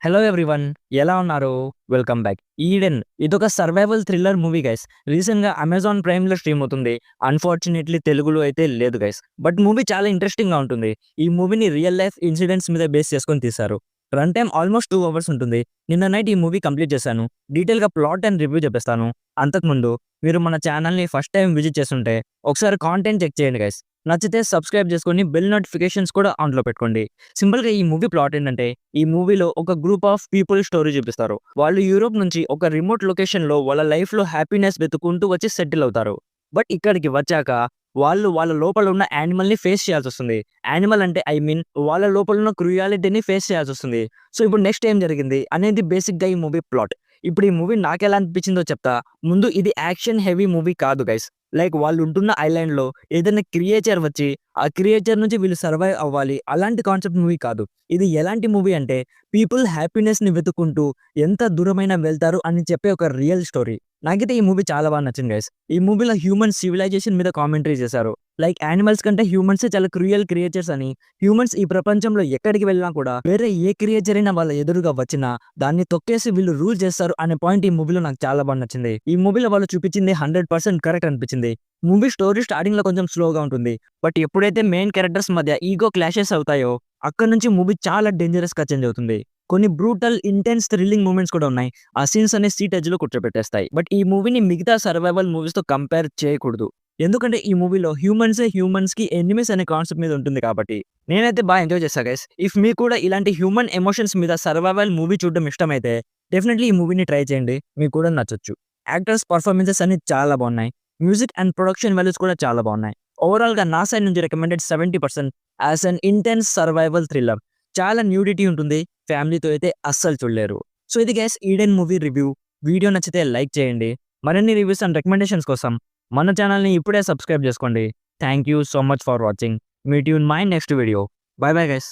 Hello everyone, ఎలా ఉన్నారు? Welcome back. Eden ఇదొక సర్వైవల్ థ్రిల్లర్ మూవీ గైస్. రీసెంట్‌గా అమెజాన్ ప్రైమ్‌లో స్ట్రీమ్ అవుతుంది. అన్‌ఫార్చునేట్‌లీ తెలుగులో అయితే లేదు గైస్. బట్ మూవీ చాలా ఇంట్రెస్టింగ్‌గా ఉంటుంది. ఈ మూవీని రియల్ లైఫ్ ఇన్సిడెంట్స్ మీద బేస్ చేసుకొని తీశారు. రన్ టైమ్ ఆల్మోస్ట్ 2 అవర్స్ ఉంటుంది. నిన్న నైట్ ఈ మూవీ కంప్లీట్ చేశాను. డీటెయిల్‌గా ప్లాట్ అండ్ రివ్యూ చెప్పేస్తాను. అంతకుముందు మీరు మన ఛానల్‌ని ఫస్ట్ టైం విజిట్ చేస్తుంటే ఒకసారి కాంటెంట్ చెక్ చేయండి గైస్. నచ్చితే సబ్స్క్రైబ్ చేసుకొని బెల్ నోటిఫికేషన్స్ కూడా ఆన్‌లో పెట్టుకోండి. సింపుల్‌గా ఈ మూవీ ప్లాట్ ఏంటంటే, ఈ మూవీలో ఒక గ్రూప్ ఆఫ్ పీపుల్ స్టోరీ చూపిస్తారు. వాళ్ళు యూరోప్ నుంచి ఒక రిమోట్ లొకేషన్‌లో వాళ్ళ లైఫ్‌లో హ్యాపీనెస్ వెతుక్కుంటూ వచ్చి సెటిల్ అవుతారు. బట్ ఇక్కడికి వచ్చాక వాళ్ళు వాళ్ళ లోపల ఉన్న యానిమల్‌ని ఫేస్ చేయాల్సొస్తుంది. యానిమల్ అంటే ఐ మీన్ వాళ్ళ లోపల ఉన్న క్రూయాలిటీని ఫేస్ చేయాల్సొస్తుంది. సో ఇప్పుడు నెక్స్ట్ ఏం జరిగింది అనేది బేసిక్‌గా ఈ మూవీ ప్లాట్. ఇప్పుడు ఈ మూవీ నాకెలా అనిపించిందో చెప్తా. ముందు ఇది యాక్షన్ హెవీ మూవీ కాదు గైస్. లైక్ వాళ్ళు ఉంటున్న ఐలాండ్‌లో ఏదైనా క్రియేచర్ వచ్చి ఆ క్రియేచర్ నుంచి వీళ్ళు సర్వైవ్ అవ్వాలి. అలాంటి కాన్సెప్ట్ మూవీ కాదు. ఇది ఎలాంటి మూవీ అంటే పీపుల్ హ్యాపీనెస్‌ని వెతుక్కుంటూ ఎంత దూరమైనా వెళ్తారు అని చెప్పే ఒక రియల్ స్టోరీ. నాకైతే ఈ మూవీ చాలా బాగా నచ్చింది గైస్. ఈ మూవీలో హ్యూమన్ సివిలైజేషన్ మీద కామెంటరీ చేశారు. లైక్ యానిమల్స్ కంటే హ్యూమన్సే చాలా క్రూయల్ క్రియేచర్స్ అని, హ్యూమన్స్ ఈ ప్రపంచంలో ఎక్కడికి వెళ్ళినా కూడా వేరే ఏ క్రియేచర్ అయినా వాళ్ళ ఎదురుగా వచ్చినా దాన్ని తొక్కేసి వీళ్ళు రూల్ చేస్తారు అనే పాయింట్ ఈ మూవీలో నాకు చాలా బాగా నచ్చింది. ఈ మూవీలో వాళ్ళు చూపించింది 100% కరెక్ట్ అనిపించింది. మూవీ స్టోరీ స్టార్టింగ్ లో కొంచెం స్లోగా ఉంటుంది. బట్ ఎప్పుడైతే మెయిన్ క్యారెక్టర్స్ మధ్య ఈగో క్లాషెస్ అవుతాయో అక్కడ నుంచి మూవీ చాలా డేంజరస్ గా చేంజ్ అవుతుంది. కొన్ని బ్రూటల్ ఇంటెన్స్ థ్రిల్లింగ్ మూమెంట్స్ కూడా ఉన్నాయి. ఆ సీన్స్ అనే సీట్ ఎడ్జ్ లో కూర్చోబెట్టేస్తాయి. బట్ ఈ మూవీని మిగతా సర్వైవల్ మూవీస్ తో కంపేర్ చేయకూడదు. ఎందుకంటే ఈ మూవీలో హ్యూమన్స్ కి ఎనిమీస్ అనే కాన్సెప్ట్ మీద ఉంటుంది కాబట్టి. నేనైతే బాగా ఎంజాయ్ చేశా గైస్. ఇఫ్ మీకు కూడా ఇలాంటి హ్యూమన్ ఎమోషన్స్ మీద సర్వైవల్ మూవీ చూడడం ఇష్టమైతే డెఫినెట్లీ ఈ మూవీని ట్రై చేయండి. మీకు కూడా నచ్చొచ్చు. యాక్టర్స్ పర్ఫార్మెన్సెస్ అన్ని చాలా బాగున్నాయి. మ్యూజిక్ అండ్ ప్రొడక్షన్ వాల్యూస్ కూడా చాలా బాగున్నాయి. ఓవరాల్ గా నా సైడ్ నుంచి recommended 70% as an intense survival thriller. చాలా న్యూడిటీ ఉంటుంది. ఫ్యామిలీతో అయితే అస్సలు చూడలేరు. సో ఇది guys Eden movie review. Video నచ్చితే లైక్ చేయండి. మరిన్ని రివ్యూస్ అండ్ రికమెండేషన్స్ కోసం మన ఛానల్ని ఇప్పుడే సబ్స్క్రైబ్ చేసుకోండి. Thank you so much for watching. Meet you in my next video. By bye guys.